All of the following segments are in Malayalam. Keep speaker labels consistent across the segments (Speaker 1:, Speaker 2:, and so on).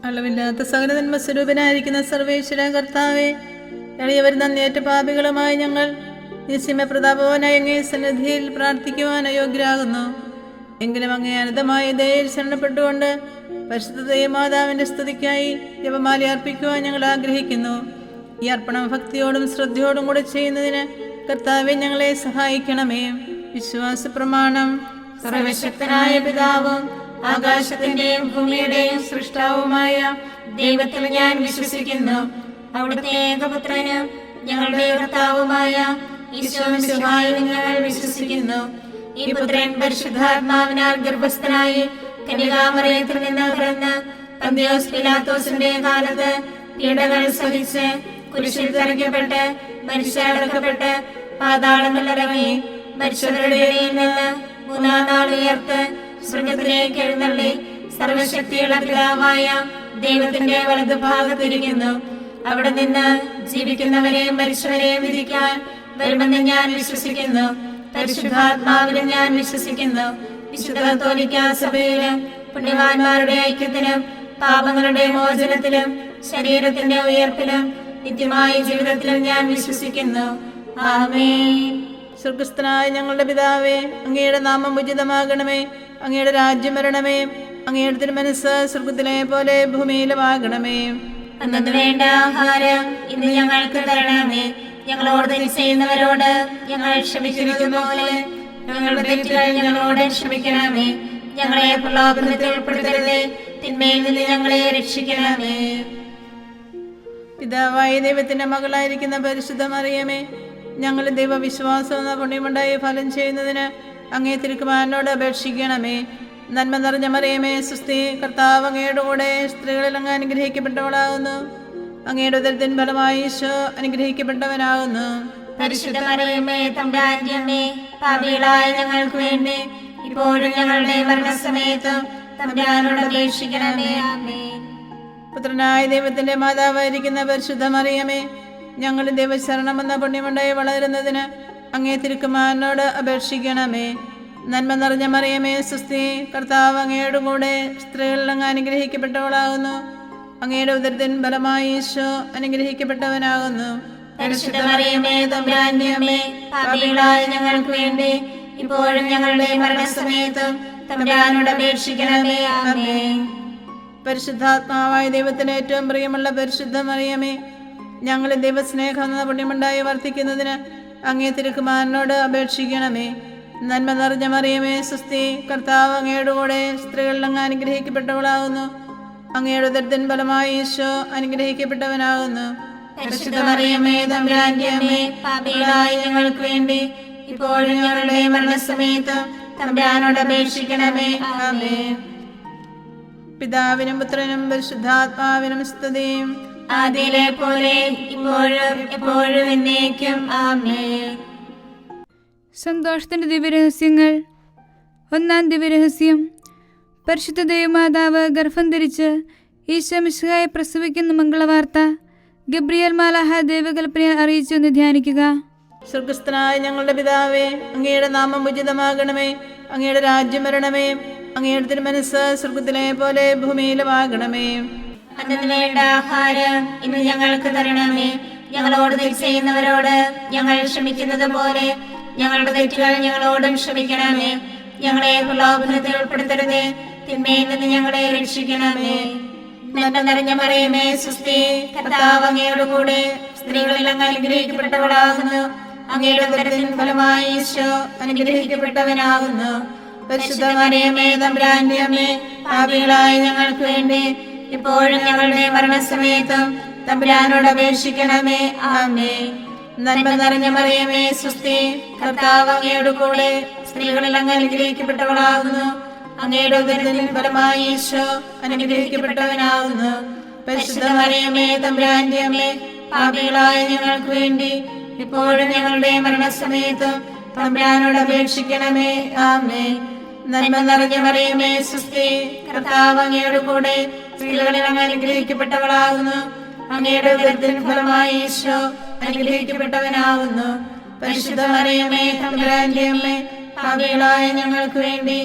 Speaker 1: അളവില്ലാത്ത സകല നന്മ സ്വരൂപനായിരിക്കുന്ന സർവേശ്വര കർത്താവെ, എളിയവർ നന്ദിയേറ്റ പാപികളുമായി ഞങ്ങൾ നിസ്യമ പ്രതാപവാനായ അങ്ങേ സന്നിധിയിൽ പ്രാർത്ഥിക്കുവാൻ അയോഗ്യരാകുന്നു. എങ്കിലും അങ്ങേ അനന്തമായ ദയയിൽ ശരണപ്പെട്ടുകൊണ്ട് പരിശുദ്ധ ദൈവമാതാവിന്റെ സ്തുതിക്കായി ജപമാല അർപ്പിക്കുവാൻ ഞങ്ങൾ ആഗ്രഹിക്കുന്നു. ഈ അർപ്പണം ഭക്തിയോടും ശ്രദ്ധയോടും കൂടെ ചെയ്യുന്നതിന് കർത്താവെ ഞങ്ങളെ സഹായിക്കണമേ. വിശ്വാസ പ്രമാണം.
Speaker 2: സർവശക്തനായ പിതാവും ആകാശത്തിന്റെയും ഭൂമിയുടെയും സൃഷ്ടാവുമായ ദൈവത്തിൽ ഞാൻ വിശ്വസിക്കുന്നു. അവിടുത്തെ ഏകപുത്രനും ഞങ്ങളുടെ കർത്താവുമായ ഈശോമിശിഹായിൽ ഞങ്ങൾ വിശ്വസിക്കുന്നു. ഈ പുത്രൻ പരിശുദ്ധാത്മാവിനാൽ ഗർഭസ്ഥനായി കന്യകാമറിയത്തിൽ നിന്ന് പിറന്ന് പന്തിയോസ് പിലാത്തോസിന്റെ കാലത്ത് പീഡകൾ സഹിച്ച് കുരിശിൽ തറയ്ക്കപ്പെട്ട് മരിച്ചടക്കപ്പെട്ട് പാതാളങ്ങളിലിറങ്ങി മരിച്ചവരുടെ ഇടയിൽ നിന്ന് മൂന്നാം നാൾ ഉയർത്ത് സ്വർഗത്തിലേക്ക് എഴുന്നള്ളി സർവശക്തിയുള്ള പിതാവായ ദൈവത്തിന്റെ വലതുഭാഗത്തിരിക്കുന്നു. അവിടെ നിന്ന് ജീവിക്കുന്നവരെയും മരിച്ചവരെയും വിധിക്കാൻ വരുമെന്ന് ഞാൻ വിശ്വസിക്കുന്നു. പരിശുദ്ധാത്മാവിലും ഞാൻ വിശ്വസിക്കുന്നു. വിശുദ്ധ കത്തോലിക്കാ സഭയിലും പുണ്യവാന്മാരുടെ ഐക്യത്തിലും പാപങ്ങളുടെ മോചനത്തിലും ശരീരത്തിന്റെ ഉയർപ്പിലും നിത്യമായ ജീവിതത്തിലും ഞാൻ വിശ്വസിക്കുന്നു. ആമേൻ.
Speaker 1: സ്വർഗസ്ഥനായ ഞങ്ങളുടെ പിതാവേ, അങ്ങയുടെ നാമം ഉചിതമാകണമേ. അങ്ങയുടെ രാജ്യം വരണമേ. അങ്ങയുടെ തിരുമനസ്സ് സ്വർഗത്തിലെ പോലെ ഭൂമിയിലുമാകണമേ.
Speaker 2: അന്നു വേണ്ട ആഹാരം ഇന്ന് ഞങ്ങൾക്ക് തരണമേ. ഞങ്ങളോട് തെറ്റ് ചെയ്യുന്നവരോട് ഞങ്ങൾ ക്ഷമിച്ചിരിക്കുന്ന പോലെ ഞങ്ങളുടെ തെറ്റുകൾ ഞങ്ങളോട് ക്ഷമിക്കണമേ. ഞങ്ങളെ പ്രലോഭനത്തിൽ ഉൾപ്പെടുത്തരുതേ, തിന്മയിൽ നിന്ന് ഞങ്ങളെ രക്ഷിക്കണമേ.
Speaker 1: പിതാവായ ദൈവത്തിന്റെ മകളായിരിക്കുന്ന പരിശുദ്ധ മറിയമേ, ഞങ്ങൾ ദൈവവിശ്വാസം എന്ന പുണ്യമുണ്ടായി ഫലം ചെയ്യുന്നതിന് അങ്ങേ തിരുക്കുമാരനോട് അപേക്ഷിക്കണമേ. നന്മ നിറഞ്ഞ മറിയമേ, സുസ്ഥി, കർത്താവ് അങ്ങയുടെ കൂടെ സ്ത്രീകളിൽ അങ്ങ് അനുഗ്രഹിക്കപ്പെട്ടവളാകുന്നു. അങ്ങയുടെ ഉദരത്തിൻ ഫലമായി ഈശോ അനുഗ്രഹിക്കപ്പെട്ടവനാകുന്നു.
Speaker 2: പരിശുദ്ധ മറിയമേ, തമ്പുരാന്റെ അമ്മേ, പാപികളായ ഞങ്ങൾക്ക് വേണ്ടി ഇപ്പോഴും ഞങ്ങളുടെ മരണസമയത്തും തമ്പുരാനോട് അപേക്ഷിക്കണമേ. ആമേൻ.
Speaker 1: പുത്രനായ ദൈവത്തിന്റെ മാതാവായിരിക്കുന്ന പരിശുദ്ധ മറിയമേ, ഞങ്ങൾ ദൈവശരണം എന്ന പുണ്യമുണ്ടായി വളരുന്നതിന് അങ്ങേ തിരുക്കുമാരനോട് അപേക്ഷിക്കണമേ. നന്മ നിറഞ്ഞ മറിയമേ, സുസ്ഥി, കർത്താവ് അങ്ങയുടെ കൂടെ സ്ത്രീകളിൽ അങ്ങ് അനുഗ്രഹിക്കപ്പെട്ടവളാകുന്നു. അങ്ങയുടെ ഉദരത്തിൻ ഫലമായി ഈശോ അനുഗ്രഹിക്കപ്പെട്ടവനാകുന്നു.
Speaker 2: പരിശുദ്ധ മറിയമേ, തമ്പുരാന്റെ അമ്മേ, പാപികളായ ഞങ്ങൾക്ക് വേണ്ടി ഇപ്പോഴും ഞങ്ങളുടെ മരണസമയത്തും തമ്പുരാനോട് അപേക്ഷിക്കണമേ. ആമേൻ.
Speaker 1: പരിശുദ്ധാത്മാവായ ദൈവത്തിന് ഏറ്റവും പ്രിയമുള്ള പരിശുദ്ധ മറിയമേ, ഞങ്ങൾ ദൈവസ്നേഹം എന്ന പുണ്യമുണ്ടായി വർദ്ധിക്കുന്നതിന് അങ്ങേ തിരുക്കുമാരനോട് അപേക്ഷിക്കണമേ. നന്മ നിറഞ്ഞ മറിയമേ, സുസ്ഥി, കർത്താവ് അങ്ങയുടെ കൂടെ സ്ത്രീകളിൽ അങ്ങ് അനുഗ്രഹിക്കപ്പെട്ടവളാകുന്നു. അങ്ങയുടെ ഉദരത്തിൻ ഫലമായി ഈശോ അനുഗ്രഹിക്കപ്പെട്ടവനാകുന്നു.
Speaker 2: പരിശുദ്ധ മറിയമേ, തമ്പുരാന്റെ അമ്മേ, പാപികളായ ഞങ്ങൾക്ക് വേണ്ടി ഇപ്പോഴും ഞങ്ങളുടെ മരണസമയത്തും തമ്പുരാനോട് അപേക്ഷിക്കണമേ. ആമേൻ.
Speaker 1: പിതാവിനും പുത്രനും പരിശുദ്ധാത്മാവിനും സ്തുതിയും
Speaker 2: ആദിയിലെ പോലെ ഇപ്പോഴും എപ്പോഴും എന്നേക്കും. ആമേൻ.
Speaker 3: സന്തോഷത്തിന്റെ ദിവ്യരഹസ്യങ്ങൾ. ഒന്നാം ദിവ്യരഹസ്യം, പരിശുദ്ധ ദൈവമാതാവ് ഗർഭം ധരിച്ച് ഈശോ മിശിഹായെ പ്രസവിക്കുന്ന മംഗളവാർത്ത ഗബ്രിയേൽ മാലാഹ ദൈവകൽപ്പനയെ അറിയിച്ചു എന്ന് ധ്യാനിക്കുക.
Speaker 1: സ്വർഗസ്ഥനായ ഞങ്ങളുടെ പിതാവേ, അങ്ങയുടെ നാമം ഉചിതമാകണമേ. അങ്ങയുടെ രാജ്യം വരണമേ. അങ്ങയുടെ തിരുമനസ്സ് സ്വർഗത്തിലെ പോലെ ഭൂമിയിലുമാകണമേ.
Speaker 2: അന്നു വേണ്ട ആഹാരം ഇന്ന് ഞങ്ങൾക്ക് തരണമേ. ഞങ്ങളോട് തെറ്റ് ചെയ്യുന്നവരോട് ഞങ്ങൾ ക്ഷമിക്കുന്നത് പോലെ ഞങ്ങളുടെ തെറ്റുകൾ ഞങ്ങളോടും ക്ഷമിക്കണമേ. ഞങ്ങളെ പ്രലോഭനത്തിൽ ഉൾപ്പെടുത്തരുതേ, തിന്മയിൽ നിന്ന് ഞങ്ങളെ രക്ഷിക്കണമേ. നന്മ നിറഞ്ഞ മറിയമേ, സുസ്ഥി, കർത്താവ് അങ്ങയുടെ കൂടെ സ്ത്രീകളിൽ അങ്ങ് അനുഗ്രഹിക്കപ്പെട്ടവളാകുന്നു. അങ്ങയുടെ ഉദരത്തിൻ ഫലമായി ഈശോ അനുഗ്രഹിക്കപ്പെട്ടവനാകുന്നു. പരിശുദ്ധ മറിയമേ, തമ്പുരാന്റെ അമ്മേ, പാപികളായ ഞങ്ങൾക്ക് വേണ്ടി ഇപ്പോഴും ഞങ്ങളുടെ മരണസമയത്തും തമ്പുരാനോട് അപേക്ഷിക്കണമേ. ആമേൻ. നന്മ നിറഞ്ഞ മറിയമേ, സുസ്ഥി, കർത്താവ് അങ്ങയുടെ കൂടെ സ്ത്രീകളിൽ അങ്ങ് അനുഗ്രഹിക്കപ്പെട്ടവളാകുന്നു. അങ്ങയുടെ ഉദരത്തിൻ ഫലമായി ഈശോ അനുഗ്രഹിക്കപ്പെട്ടവനാകുന്നു. പരിശുദ്ധ മറിയമേ, തമ്പുരാന്റെ അമ്മേ, പാപികളായ ഞങ്ങൾക്ക് വേണ്ടി ഇപ്പോഴും ഞങ്ങളുടെ മരണസമയത്തും തമ്പുരാനോട് അപേക്ഷിക്കണമേ. ആമേൻ. നന്മ നിറഞ്ഞ മറിയമേ, സുസ്ഥി, കർത്താവ് അങ്ങയുടെ കൂടെ സ്ത്രീകളിൽ അങ്ങ് അനുഗ്രഹിക്കപ്പെട്ടവളാകുന്നു. അങ്ങയുടെ ഉദരത്തിൻ ഫലമായി ഈശോ അനുഗ്രഹിക്കപ്പെട്ടവനാകുന്നു. പരിശുദ്ധ മറിയമേ, തമ്പുരാന്റെ അമ്മേ, പാപികളായ ഞങ്ങൾക്ക് വേണ്ടി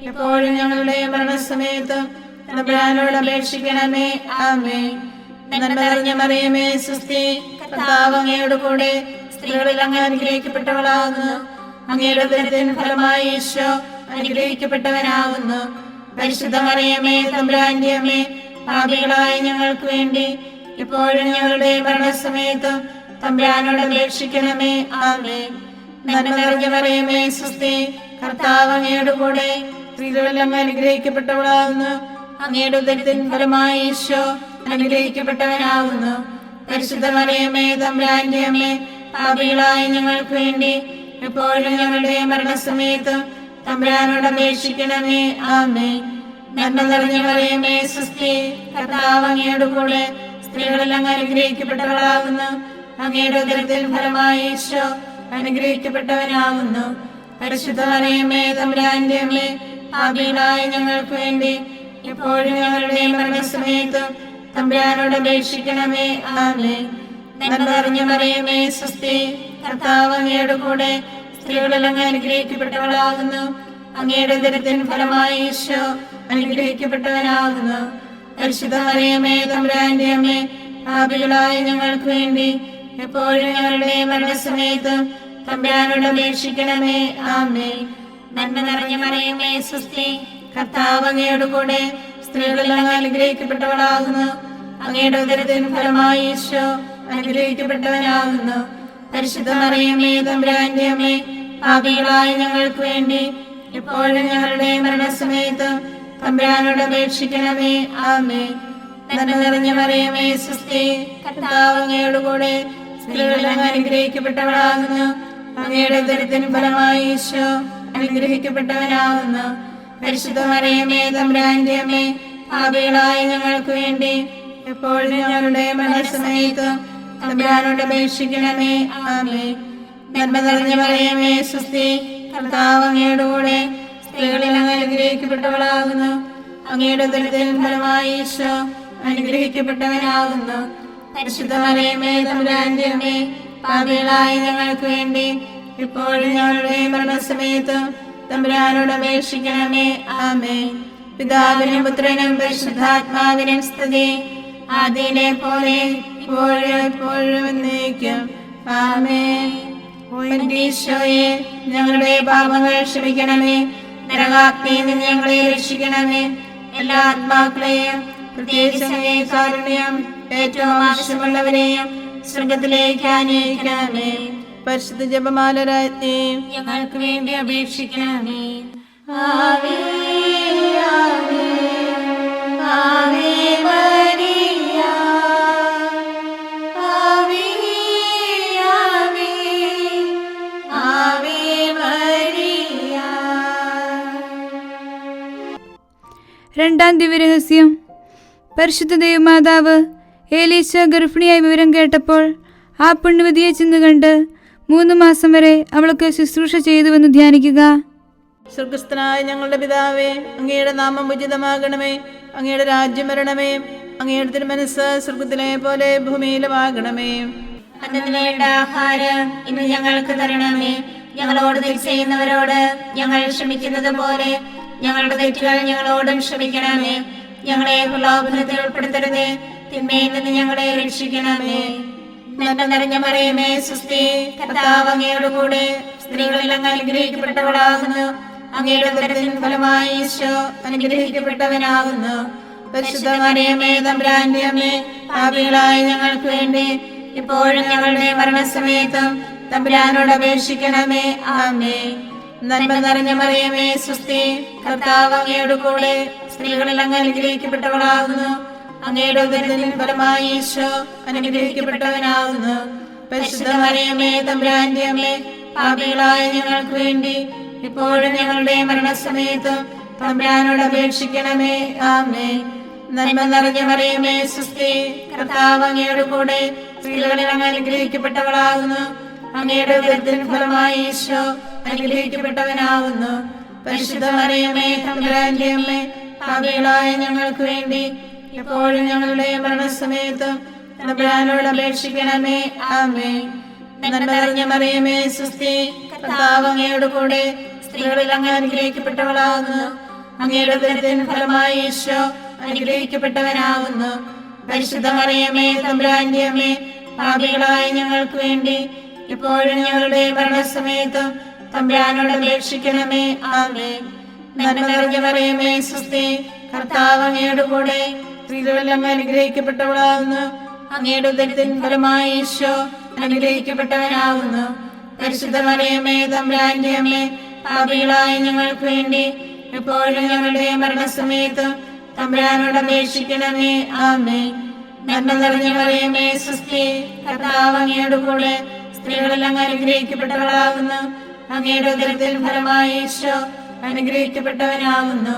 Speaker 2: ഇപ്പോഴും ഞങ്ങളുടെ മരണസമയത്തും
Speaker 1: തമ്പുരാനോട് അപേക്ഷിക്കണമേ. ആമേൻ. നന്മ നിറഞ്ഞ മറിയമേ സുസ്തി, കർത്താവ് അങ്ങയോട് കൂടെ സ്ത്രീകളിൽ അങ്ങ് അനുഗ്രഹിക്കപ്പെട്ടവളാകുന്നു. അങ്ങയുടെ ഉദരത്തിൻ ഫലമായി ഈശോ അനുഗ്രഹിക്കപ്പെട്ടവനാകുന്നു. പരിശുദ്ധ മറിയമേ തമ്പുരാന്റെ അമ്മേ, പാപികളായ ഞങ്ങൾക്ക് വേണ്ടി ഇപ്പോഴും ഞങ്ങളുടെ മരണസമയത്തും തമ്പുരാനോട് അപേക്ഷിക്കണമേ. ആമേൻ. നന്മ നിറഞ്ഞ മറിയമേ സുസ്തി, കർത്താവ് അങ്ങയോട് കൂടെ സ്ത്രീകളിൽ അങ്ങ് അനുഗ്രഹിക്കപ്പെട്ടവളാകുന്നു. അങ്ങയുടെ ഉദരത്തിൻ ഫലമായി ഈശോ അനുഗ്രഹിക്കപ്പെട്ടവനാകുന്നു. പരിശുദ്ധ മറിയമേ തമ്പുരാന്റെ അമ്മേ, പാപികളായ ഞങ്ങൾക്ക് വേണ്ടി എപ്പോഴും ഞങ്ങളുടെ മരണസമയത്തും തമ്പുരാനോട് അപേക്ഷിക്കണമേ. ആമേൻ. നന്മ നിറഞ്ഞ മറിയമേ സുസ്തി, കർത്താവ് അങ്ങയോട് കൂടെ സ്ത്രീകളിൽ അങ്ങ് അനുഗ്രഹിക്കപ്പെട്ടവളാകുന്നു. അങ്ങയുടെ ഉദരത്തിൻ ഫലമായി ഈശോ അനുഗ്രഹിക്കപ്പെട്ടവനാകുന്നു. പരിശുദ്ധ മറിയമേ തമ്പുരാന്റെ അമ്മേ, പാപികളായ ഞങ്ങൾക്ക് വേണ്ടി എപ്പോഴും ഞങ്ങളുടെ മരണസമയത്തും തമ്പുരാനോട് അപേക്ഷിക്കണമേ. ആമേൻ. നന്മ നിറഞ്ഞ മറിയമേ സുസ്തി, കർത്താവ് അങ്ങയോട് കൂടെ സ്ത്രീകളിൽ അങ്ങ് അനുഗ്രഹിക്കപ്പെട്ടവളാകുന്നു. അങ്ങയുടെ ഉദരത്തിൻ ഫലമായി ഈശോ അനുഗ്രഹിക്കപ്പെട്ടവനാകുന്നു. പരിശുദ്ധ മറിയമേ തമ്പുരാന്റെ അമ്മേ, പാപികളായ ഞങ്ങൾക്ക് വേണ്ടി എപ്പോഴും ഞങ്ങളുടെ മരണസമയത്തും തമ്പുരാനോട് അപേക്ഷിക്കണമേ. ആമേൻ.
Speaker 2: നന്മ നിറഞ്ഞ മറിയമേ സുസ്തി,
Speaker 1: കർത്താവ് അങ്ങയോട് കൂടെ സ്ത്രീകളിൽ അങ്ങ് അനുഗ്രഹിക്കപ്പെട്ടവളാകുന്നു. അങ്ങയുടെ ഉദരത്തിൻ ഫലമായി ഈശോ അനുഗ്രഹിക്കപ്പെട്ടവനാകുന്നു. പരിശുദ്ധ മറിയമേ തമ്പുരാന്റെ അമ്മേ, പാപികളായ ഞങ്ങൾക്ക് വേണ്ടി എപ്പോഴും ഞങ്ങളുടെ മരണസമയത്തും തമ്പുരാനോട് അപേക്ഷിക്കണമേ. ആമേൻ. നന്മ നിറഞ്ഞ മറിയമേ സുസ്തി, കർത്താവ് അങ്ങയോട് കൂടെ സ്ത്രീകളിൽ അങ്ങ് അനുഗ്രഹിക്കപ്പെട്ടവളാകുന്നു. അങ്ങയുടെ ഉദരത്തിൻ ഫലമായി ഈശോ അനുഗ്രഹിക്കപ്പെട്ടവനാകുന്നു. പരിശുദ്ധ മറിയമേ തമ്പുരാന്റെ അമ്മേ, പാപികളായ ഞങ്ങൾക്ക് വേണ്ടി എപ്പോഴും ഞങ്ങളുടെ മരണസമയത്തും തമ്പുരാനോട് അപേക്ഷിക്കണമേ. ആമേൻ. നന്മ നിറഞ്ഞ മറിയമേ സുസ്തി, കർത്താവ് അങ്ങയോട് കൂടെ സ്ത്രീകളിൽ അങ്ങ് അനുഗ്രഹിക്കപ്പെട്ടവളാകുന്നു. അങ്ങയുടെ ഉദരത്തിൻ ഫലമായി ഈശോ അനുഗ്രഹിക്കപ്പെട്ടവനാകുന്നു. പരിശുദ്ധ മറിയമേ തമ്പുരാന്റെ അമ്മേ, പാപികളായ ഞങ്ങൾക്ക് വേണ്ടി ഇപ്പോഴും ഞങ്ങളുടെ മരണസമയത്തും തമ്പുരാനോട് അപേക്ഷിക്കണമേ. ആമേൻ. പിതാവിനും പുത്രനും പരിശുദ്ധാത്മാവിനും സ്തുതി, ആദിയിലെ പോലെ ഇപ്പോഴും എപ്പോഴും എന്നേക്കും. ആമേൻ. ഈശോയെ, ഞങ്ങളുടെ പാപങ്ങൾ ക്ഷമിക്കണമേ. നരകാഗ്നിയിൽ നിന്ന് ഞങ്ങളെ രക്ഷിക്കണമേ. എല്ലാ ആത്മാക്കളെയും പ്രത്യേകിച്ച് അങ്ങേ കാരുണ്യം ഏറ്റവും ആവശ്യമുള്ളവരെയും സ്വർഗത്തിലേക്ക് ആനയിക്കണമേ. പരിശുദ്ധ ജപമാല രാജ്ഞി,
Speaker 2: ഞങ്ങൾക്ക് വേണ്ടി അപേക്ഷിക്കണമേ.
Speaker 1: ആവേ ആവേ ആവേ മരിയ, ആവേ ആവേ ആവേ മരിയ.
Speaker 3: രണ്ടാം ദിവ്യരഹസ്യം. പരിശുദ്ധ ദൈവമാതാവ് ഏലീശ ഗർഭിണിയായ വിവരം കേട്ടപ്പോൾ ആ പുണ്യവതിയെ ചെന്ന് കണ്ട് 3 മാസം വരെ അവൾക്ക് ശുശ്രൂഷ ചെയ്തുവെന്ന് ധ്യാനിക്കുക.
Speaker 1: സ്വർഗസ്ഥനായ ഞങ്ങളുടെ പിതാവേ, അങ്ങയുടെ നാമം ഉചിതമാകണമേ. അങ്ങയുടെ രാജ്യം വരണമേ. അങ്ങയുടെ തിരുമനസ്സ് സ്വർഗത്തിലെ പോലെ ഭൂമിയിലുമാകണമേ.
Speaker 2: അന്നത്തിന് വേണ്ട ആഹാരം ഇന്ന് ഞങ്ങൾക്ക് തരണമേ. ഞങ്ങളോട് തെറ്റ് ചെയ്യുന്നവരോട് ഞങ്ങൾ ക്ഷമിക്കുന്നത് പോലെ ഞങ്ങളുടെ തെറ്റുകൾ ഞങ്ങളോടും ക്ഷമിക്കണമേ. ഞങ്ങളെ പ്രലോഭനത്തിൽ ഉൾപ്പെടുത്തരുതേ, തിന്മയിൽ നിന്ന് ഞങ്ങളെ രക്ഷിക്കണമേ. നന്മ നിറഞ്ഞ മറിയമേ സുസ്തി, കർത്താവ് അങ്ങയോട് കൂടെ സ്ത്രീകളിൽ അങ്ങ് അനുഗ്രഹിക്കപ്പെട്ടവളാകുന്നു. അങ്ങയുടെ ഉദരത്തിൻ ഫലമായി ഈശോ അനുഗ്രഹിക്കപ്പെട്ടവനാകുന്നു. പരിശുദ്ധ മറിയമേ തമ്പുരാന്റെ അമ്മേ, പാപികളായ ഞങ്ങൾക്ക് വേണ്ടി ഇപ്പോഴും ഞങ്ങളുടെ മരണസമയത്തും തമ്പുരാനോട് അപേക്ഷിക്കണമേ. ആമേൻ. നന്മ നിറഞ്ഞ മറിയമേ സുസ്തി, കർത്താവ് അങ്ങയോട് കൂടെ സ്ത്രീകളിൽ അങ്ങ് അനുഗ്രഹിക്കപ്പെട്ടവളാകുന്നു. അങ്ങയുടെ ഉദരത്തിൻ ഫലമായി ഈശോ അനുഗ്രഹിക്കപ്പെട്ടവനാകുന്നു. പരിശുദ്ധ മറിയമേ തമ്പുരാന്റെ അമ്മേ, പാപികളായ ഞങ്ങൾക്ക് വേണ്ടി ഇപ്പോഴും ഞങ്ങളുടെ മരണസമയത്തും തമ്പുരാനോട് അപേക്ഷിക്കണമേ. ആമേൻ. നന്മ നിറഞ്ഞ മറിയമേ സുസ്തി, കർത്താവ് അങ്ങയോട് കൂടെ സ്ത്രീകളിൽ അങ്ങ് അനുഗ്രഹിക്കപ്പെട്ടവളാകുന്നു. അങ്ങയുടെ ഉദരത്തിൻ ഫലമായി ഈശോ അനുഗ്രഹിക്കപ്പെട്ടവനാകുന്നു. പരിശുദ്ധ മറിയമേ തമ്പുരാന്റെ അമ്മേ, പാപികളായ ഞങ്ങൾക്ക് വേണ്ടി എപ്പോഴും ഞങ്ങളുടെ മരണസമയത്തും തമ്പുരാനോട് അപേക്ഷിക്കണമേ. ആമേൻ. നന്മ നിറഞ്ഞ മറിയമേ സുസ്തി, കർത്താവ് അങ്ങയോട് കൂടെ സ്ത്രീകളിൽ അങ്ങ് അനുഗ്രഹിക്കപ്പെട്ടവളാകുന്നു. അങ്ങയുടെ ഉദരത്തിൻ ഫലമായി ഈശോ അനുഗ്രഹിക്കപ്പെട്ടവനാകുന്നു. പരിശുദ്ധ മറിയമേ തമ്പുരാന്റെ അമ്മേ, പാപികളായ ഞങ്ങൾക്ക് വേണ്ടി ഇപ്പോഴും ഞങ്ങളുടെ മരണസമയത്തും തമ്പുരാനോട് അപേക്ഷിക്കണമേ. ആമേൻ. നന്മ നിറഞ്ഞ മറിയമേ സ്വസ്തി, കർത്താവ് അങ്ങയുടെ കൂടെ സ്ത്രീകളെല്ലാം അനുഗ്രഹിക്കപ്പെട്ടവളാകുന്നു. അങ്ങയുടെ ഉദരത്തിൻ ഫലമായി ഈശോ അനുഗ്രഹിക്കപ്പെട്ടവനാകുന്നു. പരിശുദ്ധ മറിയമേ തമ്പുരാന്റെ അമ്മേ, പാപികളായ ഞങ്ങൾക്ക് വേണ്ടി എപ്പോഴും ഞങ്ങളുടെ മരണസമയത്തും തമ്പുരാനോട് അപേക്ഷിക്കണമേ. ആമേൻ. നന്മ നിറഞ്ഞ മറിയമേ സ്വസ്തി, കർത്താവ് അങ്ങയുടെ കൂടെ സ്ത്രീകളെല്ലാം അനുഗ്രഹിക്കപ്പെട്ടവളാകുന്നു. അങ്ങയുടെ ഉദരത്തിൻ ഫലമായി ഈശോ അനുഗ്രഹിക്കപ്പെട്ടവനാകുന്നു.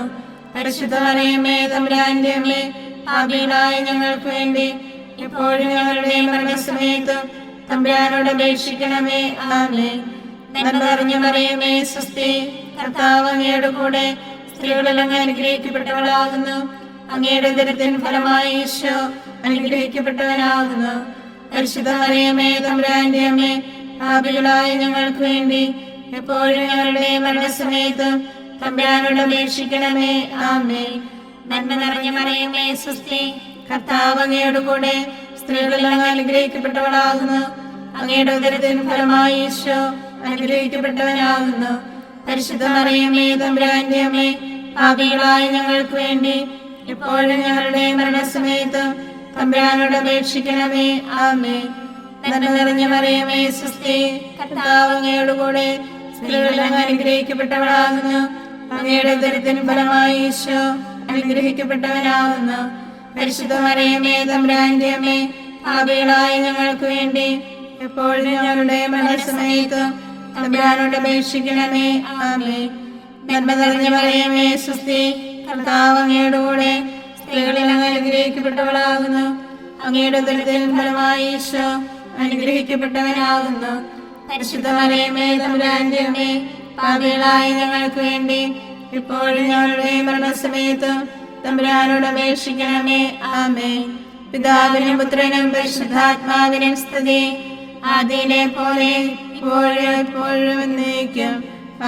Speaker 2: പരിശുദ്ധ മറിയമേ തമ്പുരാന്റെ അമ്മേ, പാപികളായ ഞങ്ങൾക്ക് വേണ്ടി എപ്പോഴും ഞങ്ങളുടെ മരണസമയത്തും തമ്പുരാനോട് അപേക്ഷിക്കണമേ. ആമേൻ. നന്മ നിറഞ്ഞ മറിയമേ സ്വസ്തി, കർത്താവ് അങ്ങയുടെ കൂടെ സ്ത്രീകളെല്ലാം അനുഗ്രഹിക്കപ്പെട്ടവളാകുന്നു. അങ്ങയുടെ ഉദരത്തിൻ ഫലമായി ഈശോ അനുഗ്രഹിക്കപ്പെട്ടവനാകുന്നു. പരിശുദ്ധ മറിയമേ തമ്പുരാന്റെ അമ്മേ, പാപികളായ ഞങ്ങൾക്ക് വേണ്ടി എപ്പോഴും ഞങ്ങളുടെ മരണസമയത്തും തമ്പുരാനോട് അപേക്ഷിക്കണമേ. ആമേൻ. നന്മ നിറഞ്ഞ മറിയമേ സ്വസ്തി, കർത്താവ് അങ്ങയുടെ കൂടെ സ്ത്രീകളെല്ലാം അനുഗ്രഹിക്കപ്പെട്ടവളാകുന്നു. അങ്ങയുടെ ഉദരത്തിൻ ഫലമായി ഈശോ അനുഗ്രഹിക്കപ്പെട്ടവനാകുന്നു. പരിശുദ്ധ മറിയമേ തമ്പുരാന്റെ അമ്മേ, പാപികളായ ഞങ്ങൾക്ക് വേണ്ടി ഇപ്പോഴും ഞങ്ങളുടെ മരണസമയത്തും തമ്പുരാനോട് അപേക്ഷിക്കണമേ. ആമേൻ. നന്മ നിറഞ്ഞ മറിയമേ സ്വസ്തി, കർത്താവ് അങ്ങയുടെ കൂടെ സ്ത്രീകളെല്ലാം അനുഗ്രഹിക്കപ്പെട്ടവളാകുന്നു. അങ്ങയുടെ ഉദരത്തിൻ ഫലമായി ഈശോ അനുഗ്രഹിക്കപ്പെട്ടവനാകുന്നു. പരിശുദ്ധ മറിയമേ തമ്പുരാന്റെ അമ്മേ, പാപികളായ ഞങ്ങൾക്ക് വേണ്ടി എപ്പോഴും ഞങ്ങളുടെ മരണസമയത്തും തമ്പുരാനോട് അപേക്ഷിക്കണമേ. ആമേൻ. നന്മ നിറഞ്ഞ മറിയമേ സ്വസ്തി, കർത്താവ് അങ്ങയുടെ കൂടെ സ്ത്രീകളെല്ലാം അനുഗ്രഹിക്കപ്പെട്ടവളാകുന്നു. അങ്ങയുടെ ഉദരത്തിൻ ഫലമായി ഈശോ അനുഗ്രഹിക്കപ്പെട്ടവനാകുന്നു. പരിശുദ്ധ മറിയമേ തമ്പുരാന്റെ അമ്മേ, പാപികളായ ഞങ്ങൾക്ക് വേണ്ടി ഇപ്പോഴും ഞങ്ങളുടെ മരണസമയത്തും തമ്പുരാനോട് അപേക്ഷിക്കണമേ. ആമേൻ. പിതാവിനും പുത്രനും പരിശുദ്ധാത്മാവിനും സ്തുതി, ആദിയിലെ പോലെ ഇപ്പോഴും എപ്പോഴും എന്നേക്കും.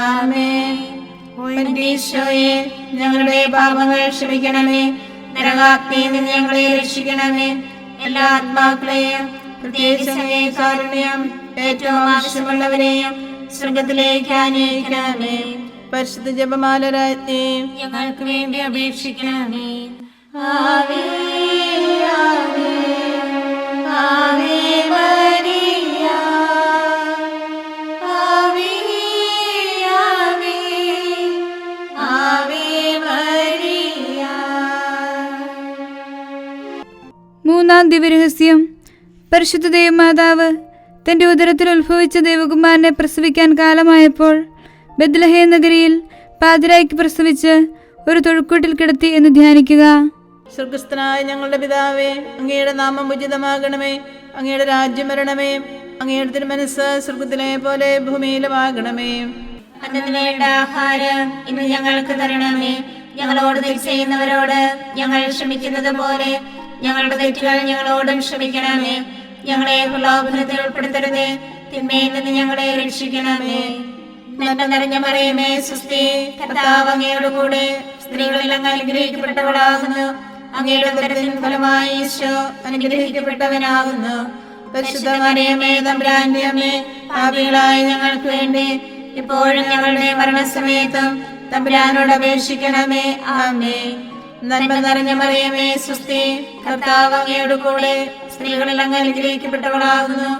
Speaker 2: ആമേൻ. ഈശോയെ, ഞങ്ങളുടെ പാപങ്ങൾ ക്ഷമിക്കണമേ. നരകാഗ്നിയിൽ നിന്ന് ഞങ്ങളെ രക്ഷിക്കണമേ. എല്ലാ ആത്മാക്കളെയും പ്രത്യേകിച്ച് കാരുണ്യം ഏറ്റവും ആവശ്യമുള്ളവരെയും സ്വർഗത്തിലേക്ക് ആനയിക്കണമേ.
Speaker 1: പരിശുദ്ധ ജപമാല രാജ്ഞി
Speaker 2: ഞങ്ങൾക്ക് വേണ്ടി അപേക്ഷിക്കണമേ. ആവേ ആവേ ആവേ മരിയ, ആവേ ആവേ ആവേ മരിയ.
Speaker 3: മൂന്നാം ദിവ്യരഹസ്യം. പരിശുദ്ധ ദൈവമാതാവ് തന്റെ ഉദരത്തിൽ ഉത്ഭവിച്ച ദൈവകുമാരനെ പ്രസവിക്കാൻ കാലമായപ്പോൾ ബെത്ലഹേം നഗരിയിൽ പാതിരായ്ക്ക് പ്രസവിച്ച് ഒരു തൊഴുക്കൂട്ടിൽ കിടത്തി എന്ന് ധ്യാനിക്കുക.
Speaker 1: സ്വർഗസ്ഥനായ ഞങ്ങളുടെ പിതാവേ, അങ്ങയുടെ നാമം ഉചിതമാകണമേ. അങ്ങയുടെ രാജ്യം വരണമേ. അങ്ങയുടെ തിരുമനസ്സ് സ്വർഗത്തിലെ പോലെ ഭൂമിയിലുമാകണമേ.
Speaker 2: അന്നത്തിന് വേണ്ട ആഹാരം ഇന്ന് ഞങ്ങൾക്ക് തരണമേ. ഞങ്ങളോട് തെറ്റ് ചെയ്യുന്നവരോട് ഞങ്ങൾ ക്ഷമിക്കുന്നത് പോലെ ഞങ്ങളുടെ തെറ്റുകൾ ഞങ്ങളോടും ക്ഷമിക്കണമേ. ഞങ്ങളെ പ്രലോഭനത്തിൽ ഉൾപ്പെടുത്തരുതേ, തിന്മയിൽ നിന്ന് ഞങ്ങളെ രക്ഷിക്കണമേ. നന്മ നിറഞ്ഞ മറിയമേ സ്വസ്തി, കർത്താവ് അങ്ങയുടെ കൂടെ സ്ത്രീകളെല്ലാം അനുഗ്രഹിക്കപ്പെട്ടവളാകുന്നു. അങ്ങയുടെ ഉദരത്തിൻ ഫലമായി ഈശോ അനുഗ്രഹിക്കപ്പെട്ടവനാകുന്നു. പരിശുദ്ധ മറിയമേ തമ്പുരാന്റെ അമ്മേ, പാപികളായ ഞങ്ങൾക്ക് വേണ്ടി ഇപ്പോഴും ഞങ്ങളുടെ മരണസമയത്തും തമ്പുരാനോട് അപേക്ഷിക്കണമേ. ആമേൻ. നന്മ നിറഞ്ഞ മറിയമേ സ്വസ്തി, കർത്താവ് അങ്ങയുടെ കൂടെ സ്ത്രീകളെല്ലാം അനുഗ്രഹിക്കപ്പെട്ടവളാകുന്നു.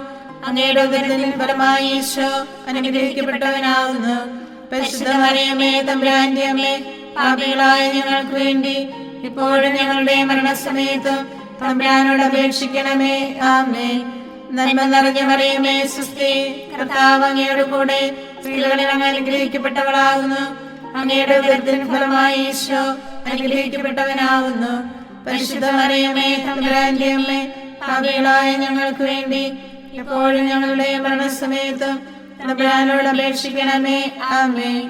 Speaker 2: അങ്ങയുടെ ഉദരത്തിൻ ഫലമായി ഈശോ അനുഗ്രഹിക്കപ്പെട്ടവനാകുന്നു. പരിശുദ്ധ മറിയമേ തമ്പുരാന്റെ അമ്മേ, പാപികളായ ഞങ്ങൾക്ക് വേണ്ടി ഇപ്പോഴും ഞങ്ങളുടെ മരണസമയത്തും തമ്പുരാനോട് അപേക്ഷിക്കണമേ. ആമേൻ. നന്മ നിറഞ്ഞ മറിയമേ സ്വസ്തി, കർത്താവ് അങ്ങയുടെ കൂടെ സ്ത്രീകളെല്ലാം അനുഗ്രഹിക്കപ്പെട്ടവളാകുന്നു. അങ്ങയുടെ ഉദരത്തിൻ ഫലമായി ഈശോ അനുഗ്രഹിക്കപ്പെട്ടവനാകുന്നു. പരിശുദ്ധ മറിയമേ തമ്പുരാന്റെ അമ്മേ, പാപികളായ ഞങ്ങൾക്ക് വേണ്ടി എപ്പോഴും ഞങ്ങളുടെ മരണസമയത്തും തമ്പുരാനോട് അപേക്ഷിക്കണമേ. ആമേൻ.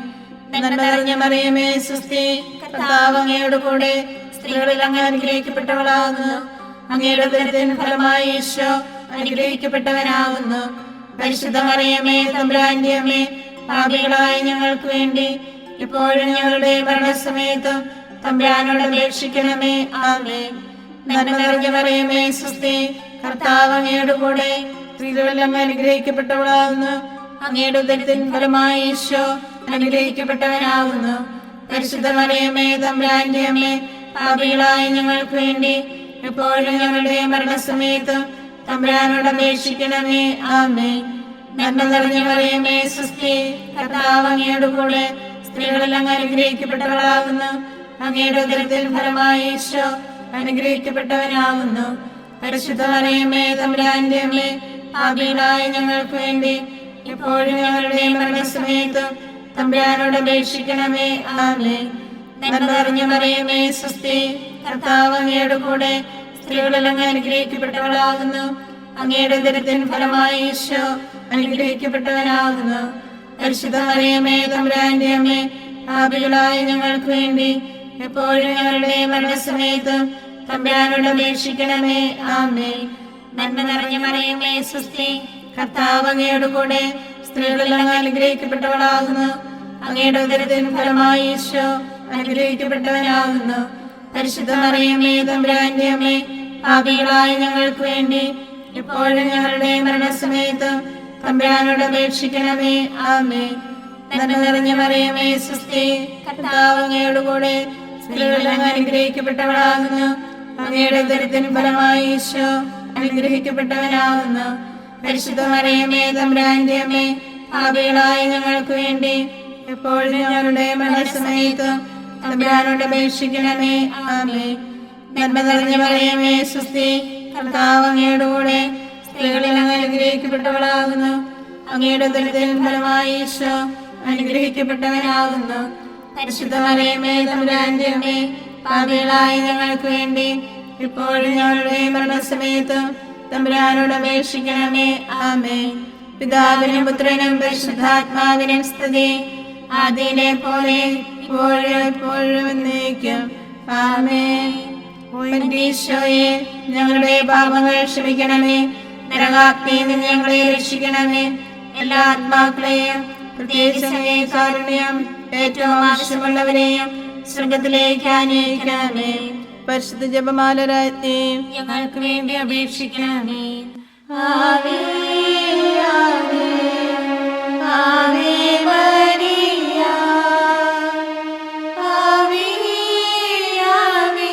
Speaker 2: നന്മ നിറഞ്ഞ മറിയമേ സ്വസ്തി, കർത്താവ് അങ്ങയുടെ കൂടെ സ്ത്രീകളെല്ലാം അനുഗ്രഹിക്കപ്പെട്ടവളാകുന്നു. അങ്ങയുടെ ഉദരത്തിൻ ഫലമായി ഈശോ അനുഗ്രഹിക്കപ്പെട്ടവനാകുന്നു. പരിശുദ്ധ മറിയമേ തമ്പുരാന്റെ അമ്മേ, പാപികളായ ഞങ്ങൾക്ക് വേണ്ടി ഇപ്പോഴും ഞങ്ങളുടെ മരണസമയത്തും തമ്പുരാനോട് അപേക്ഷിക്കണമേ. ആമേൻ. നന്മ നിറഞ്ഞ മറിയമേ സ്വസ്തി, കർത്താവ് അങ്ങയുടെ കൂടെ, സ്ത്രീകളിൽ അങ്ങ് അനുഗ്രഹിക്കപ്പെട്ടവളാകുന്നു. അങ്ങയുടെ ഉദരത്തിൻ ഫലമായി ഈശോ അനുഗ്രഹിക്കപ്പെട്ടവനാകുന്നു. പരിശുദ്ധ മറിയമേ തമ്പുരാന്റെ അമ്മേ, പാപികളായ ഞങ്ങൾക്ക് വേണ്ടി എപ്പോഴും ഞങ്ങളുടെ മരണസമയത്ത് തമ്പുരാനോട് അപേക്ഷിക്കണമേ. ആമേൻ. നന്മ നിറഞ്ഞ മറിയമേ സ്വസ്തി, കർത്താവ് അങ്ങയുടെ കൂടെ, സ്ത്രീകളിൽ അങ്ങ് അനുഗ്രഹിക്കപ്പെട്ടവളാകുന്നു. അങ്ങയുടെ ഉദരത്തിൻ ഫലമായി ഈശോ അനുഗ്രഹിക്കപ്പെട്ടവനാകുന്നു. പരിശുദ്ധ മറിയമേ തമ്പുരാന്റെ അമ്മേ, പാപികളായ ഞങ്ങൾക്ക് വേണ്ടി എപ്പോഴും ഞങ്ങളുടെ മരണസമയത്ത് തമ്പുരാനോട് അപേക്ഷിക്കണമേ. ആമേൻ. നന്മ നിറഞ്ഞ മറിയമേ സ്വസ്തി, കർത്താവ് അങ്ങയുടെ കൂടെ, സ്ത്രീകളിൽ അങ്ങ് അനുഗ്രഹിക്കപ്പെട്ടവളാകുന്നു. അങ്ങയുടെ ഉദരത്തിൻ ഫലമായി ഈശോ അനുഗ്രഹിക്കപ്പെട്ടവനാകുന്നു. പരിശുദ്ധ മറിയമേ തമ്പുരാന്റെ അമ്മേ, പാപികളായ ഞങ്ങൾക്ക് വേണ്ടി എപ്പോഴും ഞങ്ങളുടെ മരണസമയത്ത് തമ്പുരാനോട് അപേക്ഷിക്കണമേ. ആമേൻ. നന്മ നിറഞ്ഞ മറിയമേ സ്വസ്തി, കർത്താവ് അങ്ങയുടെ കൂടെ, സ്ത്രീകളിൽ അങ്ങ് അനുഗ്രഹിക്കപ്പെട്ടവളാകുന്നു. അങ്ങയുടെ ഉദരത്തിൻ ഫലമായി ഈശോ അനുഗ്രഹിക്കപ്പെട്ടവനാകുന്നു. പരിശുദ്ധ മറിയമേ തമ്പുരാന്റെ അമ്മേ, പാപികളായ ഞങ്ങൾക്ക് വേണ്ടി എപ്പോഴും ഞങ്ങളുടെ മരണസമയത്ത് തമ്പുരാനോട് അപേക്ഷിക്കണമേ. ആമേൻ. നന്മ നിറഞ്ഞ മറിയമേ സ്വസ്തി, കർത്താവ് അങ്ങയുടെ കൂടെ, സ്ത്രീകളിൽ അങ്ങ് അനുഗ്രഹിക്കപ്പെട്ടവളാകുന്നു. അങ്ങയുടെ ഉദരത്തിൻ ഫലമായി ഈശോ അനുഗ്രഹിക്കപ്പെട്ടവനാകുന്നു. പരിശുദ്ധ മറിയമേ തമ്പുരാന്റെ അമ്മേ, പാപികളായ ഞങ്ങൾക്ക് വേണ്ടി എപ്പോഴും ഞങ്ങളുടെ മരണസമയത്ത് തമ്പുരാനോട് അപേക്ഷിക്കണമേ. ആമേൻ. നന്മ നിറഞ്ഞ മറിയമേ സ്വസ്തി, കർത്താവ് അങ്ങയുടെ കൂടെ, സ്ത്രീകളിൽ അങ്ങ് അനുഗ്രഹിക്കപ്പെട്ടവളാകുന്നു. അങ്ങയുടെ ഉദരത്തിൻ ഫലമായി ഈശോ അനുഗ്രഹിക്കപ്പെട്ടവനാകുന്നു. പരിശുദ്ധ മറിയമേ തമ്പുരാന്റെ അമ്മേ, പാപികളായ ഞങ്ങൾക്ക് വേണ്ടി ഇപ്പോഴും ഞങ്ങളുടെ മരണസമയത്ത് തമ്പുരാനോട് അപേക്ഷിക്കണമേ. ആമേൻ. പിതാവിനും പുത്രനും പരിശുദ്ധാത്മാവിനും സ്തുതി, ആദിയിലെ പോലെ ഇപ്പോഴും എപ്പോഴും എന്നേക്കും. ആമേൻ. ഈശോയെ, ഞങ്ങളുടെ പാപങ്ങൾ ക്ഷമിക്കണമേ. നരകാഗ്നിയിൽ നിന്ന് ഞങ്ങളെ രക്ഷിക്കണമേ. എല്ലാ ആത്മാക്കളെയും, പ്രത്യേകിച്ച് അങ്ങേ കാരുണ്യം ഏറ്റവും ആവശ്യമുള്ളവരെയും സ്വർഗത്തിലേക്ക് ആനയിക്കണമേ.
Speaker 1: പരിശുദ്ധ ജപമാല രാജ്ഞി,
Speaker 2: ഞങ്ങൾക്ക് വേണ്ടി അപേക്ഷിക്കണമേ. ആവേ ആവേ ആവേ മരിയ, ആവേ ആവേ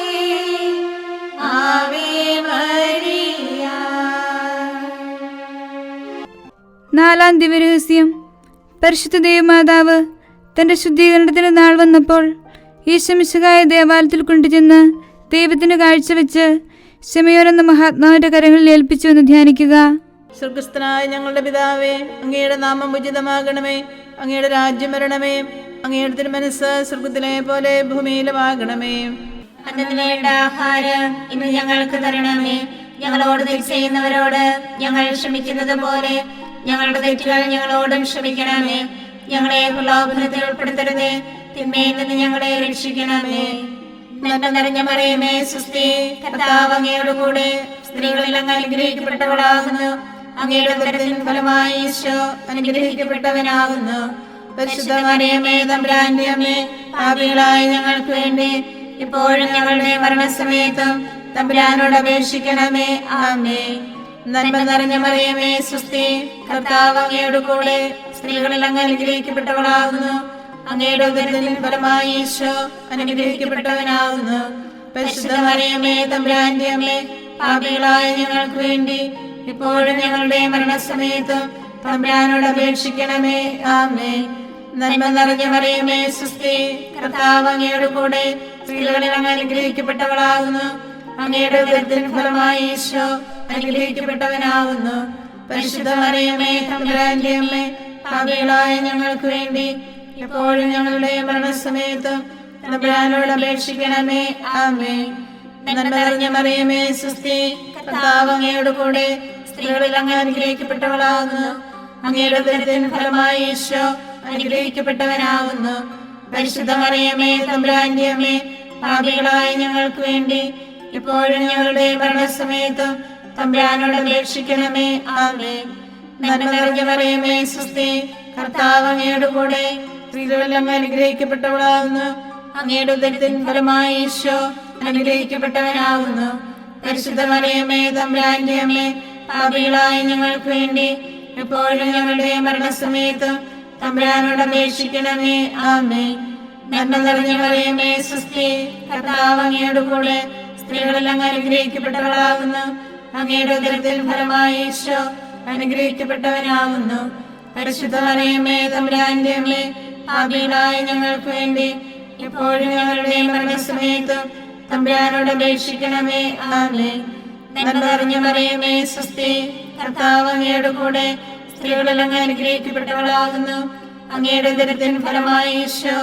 Speaker 2: ആവേ മരിയ.
Speaker 3: നാലാം ദിവരഹസ്യം. പരിശുദ്ധ ദൈവമാതാവ് തന്റെ ശുദ്ധീകരണത്തിന് നാൾ വന്നപ്പോൾ ഈശോമിശിഹായെ ദേവാലയത്തിൽ കൊണ്ടുചെന്ന് ദൈവത്തിന് കാഴ്ചവെച്ച് ശമയോൻ എന്ന മഹാത്മാവിന്റെ കരങ്ങളിൽ ഏൽപ്പിച്ചു എന്ന് ധ്യാനിക്കുക.
Speaker 1: സ്വർഗസ്ഥനായ ഞങ്ങളുടെ പിതാവേ, അങ്ങയുടെ നാമം ഉചിതമാകണമേ. അങ്ങയുടെ രാജ്യം വരണമേ. അങ്ങയുടെ തിരുമനസ്സ് സ്വർഗത്തിലെ പോലെ ഭൂമിയിലുമാകണമേ.
Speaker 2: അന്നന്ന് വേണ്ട ആഹാരം ഇന്ന് ഞങ്ങൾക്ക് തരണമേ. ഞങ്ങളോട് തെറ്റ് ചെയ്യുന്നവരോട് ഞങ്ങൾ ക്ഷമിക്കുന്നത് പോലെ ഞങ്ങളുടെ തെറ്റുകൾ ഞങ്ങളോടും ക്ഷമിക്കണമേ. ഞങ്ങളെ പ്രലോഭനത്തിൽ ഉൾപ്പെടുത്തരുതേ, തിന്മയിൽ നിന്ന് ഞങ്ങളെ രക്ഷിക്കണമേ. നന്മ നിറഞ്ഞ മറിയമേ സ്വസ്തി, കർത്താവ് അങ്ങയുടെ കൂടെ, സ്ത്രീകളിൽ അങ്ങ് അനുഗ്രഹിക്കപ്പെട്ടവളാകുന്നു. അങ്ങയുടെ ഉദരത്തിൻ ഫലമായി ഈശോ അനുഗ്രഹിക്കപ്പെട്ടവനാകുന്നു. പരിശുദ്ധ മറിയമേ തമ്പുരാന്റെ അമ്മേ, പാപികളായ ഞങ്ങൾക്ക് വേണ്ടി ഇപ്പോഴും ഞങ്ങളുടെ മരണസമയത്തും തമ്പുരാനോട് അപേക്ഷിക്കണമേ. ആമേൻ. നന്മ നിറഞ്ഞ മറിയമേ സ്വസ്തി, കർത്താവ് അങ്ങയുടെ കൂടെ, സ്ത്രീകളിൽ അങ്ങ് അനുഗ്രഹിക്കപ്പെട്ടവളാകുന്നു. അങ്ങയുടെ ഉദരത്തിൻ ഫലമായി ഈശോ അനുഗ്രഹിക്കപ്പെട്ടവനാകുന്നു. പരിശുദ്ധ മറിയമേ തമ്പുരാന്റെ അമ്മേ, പാപികളായ ഞങ്ങൾക്ക് വേണ്ടി ഇപ്പോഴും ഞങ്ങളുടെ മരണസമയത്തും തമ്പുരാനോട് അപേക്ഷിക്കണമേ. ആമേൻ. നന്മ നിറഞ്ഞ മറിയമേ സ്വസ്തി, കർത്താവ് അങ്ങയുടെ കൂടെ, സ്ത്രീകളിൽ അങ്ങ് അനുഗ്രഹിക്കപ്പെട്ടവളാകുന്നു. അങ്ങയുടെ ഉദരത്തിൻ ഫലമായി ഈശോ അനുഗ്രഹിക്കപ്പെട്ടവനാകുന്നു. പരിശുദ്ധ മറിയമേ തമ്പുരാന്റെ അമ്മേ, പാപികളായ ഞങ്ങൾക്ക് വേണ്ടി എപ്പോഴും ഞങ്ങളുടെ മരണസമയത്തും തമ്പുരാനോട് അപേക്ഷിക്കണമേ. ആമേൻ. നന്മ നിറഞ്ഞ മറിയമേ സ്വസ്തി, കർത്താവ് അങ്ങയുടെ കൂടെ, സ്ത്രീകളിൽ അങ്ങ് അനുഗ്രഹിക്കപ്പെട്ടവളാകുന്നു. അങ്ങയുടെ ഉദരത്തിൻ ഫലമായി ഈശോ അനുഗ്രഹിക്കപ്പെട്ടവനാകുന്നു. പരിശുദ്ധ മറിയമേ തമ്പുരാന്റെ അമ്മേ, പാപികളായ ഞങ്ങൾക്ക് വേണ്ടി എപ്പോഴും ഞങ്ങളുടെ മരണസമയത്തും തമ്പുരാനോട് അപേക്ഷിക്കണമേ. ആമേൻ. നന്മ നിറഞ്ഞ മറിയമേ സ്വസ്തി, കർത്താവ് അങ്ങയുടെ കൂടെ, സ്ത്രീകളിൽ അങ്ങ് അനുഗ്രഹിക്കപ്പെട്ടവളാകുന്നു. അങ്ങയുടെ ഉദരത്തിൻ ഫലമായി ഈശോ അനുഗ്രഹിക്കപ്പെട്ടവനാകുന്നു. പരിശുദ്ധ മറിയമേ തമ്പുരാന്റെ അമ്മേ, പാപികളായ ഞങ്ങൾക്ക് വേണ്ടി എപ്പോഴും ഞങ്ങളുടെ മരണസമയത്ത് തമ്പുരാനോട് അപേക്ഷിക്കണമേ. ആമേൻ. നന്മ നിറഞ്ഞ മറിയമേ സ്വസ്തി, കർത്താവ് അങ്ങയുടെ കൂടെ സ്ത്രീകളെല്ലാം അനുഗ്രഹിക്കപ്പെട്ടവളാകുന്നു. അങ്ങയുടെ ഉദരത്തിൻ ഫലമായി ഈശോ അനുഗ്രഹിക്കപ്പെട്ടവനാകുന്നു. പരിശുദ്ധ മറിയമേ തമ്പുരാന്റെ അമ്മേ, പാപികളായ ഞങ്ങൾക്ക് വേണ്ടി എപ്പോഴും ഞങ്ങളുടെ മരണസമയത്ത് തമ്പുരാനോട് അപേക്ഷിക്കണമേ. ആമേൻ. നന്മ നിറഞ്ഞ മറിയമേ സ്വസ്തി, കർത്താവ് അങ്ങയുടെ കൂടെ സ്ത്രീകളെല്ലാം അനുഗ്രഹിക്കപ്പെട്ടവളാകുന്നു. അങ്ങയുടെ ഉദരത്തിൻ ഫലമായി ഈശോ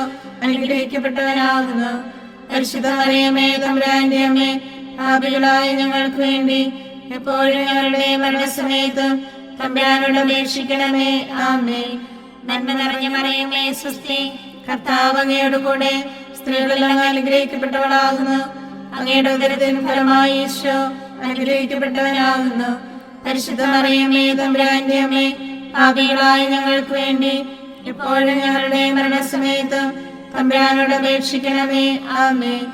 Speaker 2: അനുഗ്രഹിക്കപ്പെട്ടവനാകുന്നു. പരിശുദ്ധ മറിയമേ തമ്പുരാന്റെ അമ്മേ, പാപികളായ ഞങ്ങൾക്ക് വേണ്ടി എപ്പോഴും ഞങ്ങളുടെ മരണസമയത്ത് തമ്പുരാനോട് അപേക്ഷിക്കണമേ. ആമേൻ. നന്മ നിറഞ്ഞ മറിയമേ സ്വസ്തി, കർത്താവ് അങ്ങയുടെ കൂടെ സ്ത്രീകളെല്ലാം അനുഗ്രഹിക്കപ്പെട്ടവളാകുന്നു. അങ്ങയുടെ ഉദരത്തിൻ ഫലമായി ഈശോ അനുഗ്രഹിക്കപ്പെട്ടവനാകുന്നു. പരിശുദ്ധ മറിയമേ തമ്പുരാന്റെ അമ്മേ, പാപികളായ ഞങ്ങൾക്ക് വേണ്ടി എപ്പോഴും ഞങ്ങളുടെ മരണസമയത്ത് തമ്പുരാനോട് അപേക്ഷിക്കണമേ. ആമേൻ.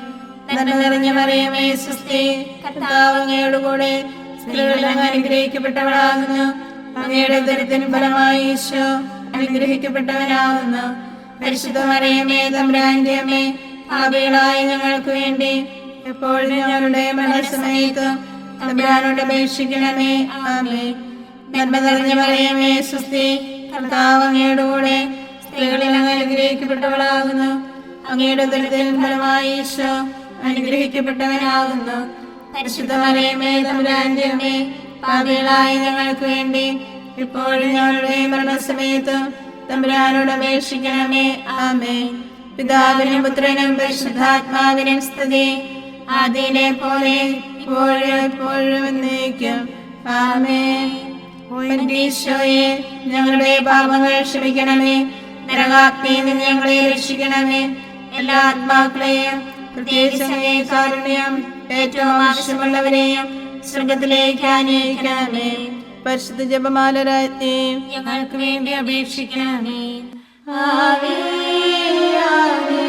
Speaker 2: നന്മ നിറഞ്ഞ മറിയമേ സ്വസ്തി, കർത്താവ് അങ്ങയുടെ കൂടെ സ്ത്രീകളെല്ലാം അനുഗ്രഹിക്കപ്പെട്ടവളാകുന്നു. അങ്ങയുടെ ഉദരത്തിൻ ഫലമായി ഈശോ അനുഗ്രഹിക്കപ്പെട്ടവനാകുന്നു. പരിശുദ്ധ മറിയമേ തമ്പുരാന്റെ അമ്മേ, പാപികളായ ഞങ്ങൾക്ക് വേണ്ടി എപ്പോഴും ഞങ്ങളുടെ മരണസമയത്ത് തമ്പുരാനോട് അപേക്ഷിക്കണമേ. ആമേൻ. നന്മ നിറഞ്ഞ മറിയമേ സ്വസ്തി, കർത്താവ് അങ്ങയുടെ കൂടെ സ്ത്രീകളെല്ലാം അനുഗ്രഹിക്കപ്പെട്ടവളാകുന്നു. അങ്ങയുടെ ഉദരത്തിൻ ഫലമായി ഈശോ അനുഗ്രഹിക്കപ്പെട്ടവനാകുന്നു. പരിശുദ്ധ മറിയമേ തമ്പുരാന്റെ അമ്മേ, പാപികളായ ഞങ്ങൾക്ക് വേണ്ടി ഇപ്പോഴും ഞങ്ങളുടെ മരണസമയത്ത് തമ്പുരാനോട് അപേക്ഷിക്കണമേ. ആമേൻ. പിതാവിനും പുത്രനും പരിശുദ്ധാത്മാവിനും സ്തുതി, ആദിയിലെ പോലെ ഇപ്പോഴും എപ്പോഴും എന്നേക്കും. ആമേൻ. ഈശോയെ, ഞങ്ങളുടെ പാപങ്ങൾ ക്ഷമിക്കണമേ. നരകാഗ്നിയിൽ നിന്ന് ഞങ്ങളെ രക്ഷിക്കണമേ. എല്ലാ ആത്മാക്കളെയും പ്രത്യേകിച്ച് അങ്ങേ കാരുണ്യം ഏറ്റവും ആവശ്യമുള്ളവരെയും സ്വർഗത്തിലേക്ക് ആനയിക്കണമേ.
Speaker 1: പരിശുദ്ധ ജപമാല രാജ്ഞി,
Speaker 2: ഞങ്ങൾക്ക് വേണ്ടി അപേക്ഷിക്കണമേ. ആവേ ആവേ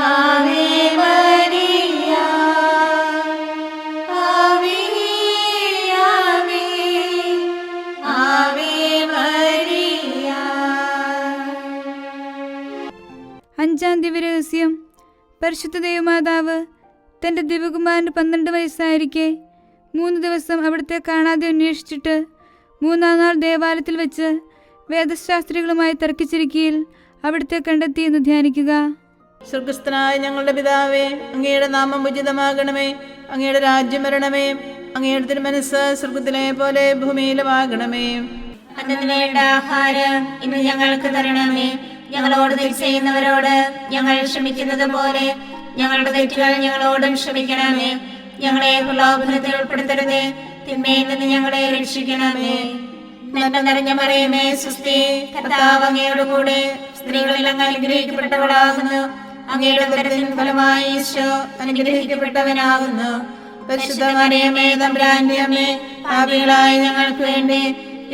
Speaker 2: ആവേ മരിയ, ആവേ ആവേ ആവേ മരിയ.
Speaker 3: അഞ്ചാം ദിവ്യരഹസ്യം. പരിശുദ്ധ ദൈവമാതാവ് തൻ്റെ ദിവ്യകുമാരന് 12 വയസ്സായിരിക്കെ 3 ദിവസം അവിടുത്തെ കാണാതെ അന്വേഷിച്ചിട്ട് 3-ാം നാൾ ദേവാലയത്തിൽ വെച്ച് വേദശാസ്ത്രികളുമായി തർക്കിച്ചിരിക്കയിൽ അവിടുത്തെ കണ്ടെത്തിയെന്ന് ധ്യാനിക്കുക.
Speaker 1: സ്വർഗസ്ഥനായ ഞങ്ങളുടെ പിതാവേ, അങ്ങയുടെ നാമം ഉചിതമാകണമേ. അങ്ങയുടെ രാജ്യം വരണമേ. അങ്ങയുടെ തിരുമനസ്സ് സ്വർഗത്തിലെ പോലെ ഭൂമിയിലുമാകണമേ.
Speaker 2: അന്നു വേണ്ട ആഹാരം ഇന്ന് ഞങ്ങൾക്ക് തരണമേ. ഞങ്ങളോട് തെറ്റ് ചെയ്യുന്നവരോട് ഞങ്ങൾ ക്ഷമിക്കുന്നത് പോലെ ഞങ്ങളുടെ തെറ്റുകൾ ഞങ്ങളോടും ക്ഷമിക്കണമേ. ഞങ്ങളെ പ്രലോഭനത്തിൽ ഉൾപ്പെടുത്തരുതേ, തിന്മയിൽ നിന്ന് ഞങ്ങളെ രക്ഷിക്കണമേ. നന്മ നിറഞ്ഞ മറിയമേ സ്വസ്തി, കർത്താവ് അങ്ങയുടെ കൂടെ സ്ത്രീകളെല്ലാം അനുഗ്രഹിക്കപ്പെട്ടവളാകുന്നു. അങ്ങയുടെ ഉദരത്തിൻ ഫലമായി ഈശോ അനുഗ്രഹിക്കപ്പെട്ടവനാകുന്നു. പരിശുദ്ധ മറിയമേ തമ്പുരാന്റെ അമ്മേ, പാപികളായ ഞങ്ങൾക്ക് വേണ്ടി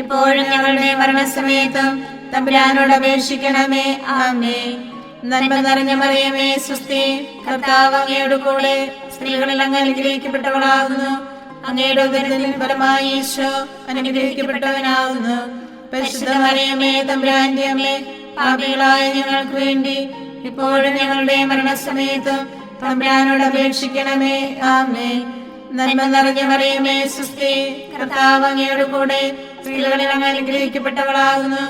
Speaker 2: ഇപ്പോഴും ഞങ്ങളുടെ മരണസമയത്തും തമ്പുരാനോട് അപേക്ഷിക്കണമേ. ആമേൻ. നന്മ നിറഞ്ഞ മറിയമേ സ്വസ്തി, കർത്താവ് അങ്ങയുടെ കൂടെ സ്ത്രീകളെല്ലാം അനുഗ്രഹിക്കപ്പെട്ടവളാകുന്നു. അങ്ങയുടെ ഉദരത്തിൻ ഫലമായി ഈശോ അനുഗ്രഹിക്കപ്പെട്ടവനാകുന്നു. പരിശുദ്ധ മറിയമേ തമ്പുരാന്റെ അമ്മേ, പാപികളായ ഞങ്ങൾക്ക് വേണ്ടി ഇപ്പോഴും ഞങ്ങളുടെ മരണസമയത്തും തമ്പുരാനോട് അപേക്ഷിക്കണമേ. ആമേൻ. നന്മ നിറഞ്ഞ മറിയമേ സ്വസ്തി, കർത്താവ് അങ്ങയുടെ കൂടെ സ്ത്രീകളെല്ലാം അനുഗ്രഹിക്കപ്പെട്ടവളാകുന്നു.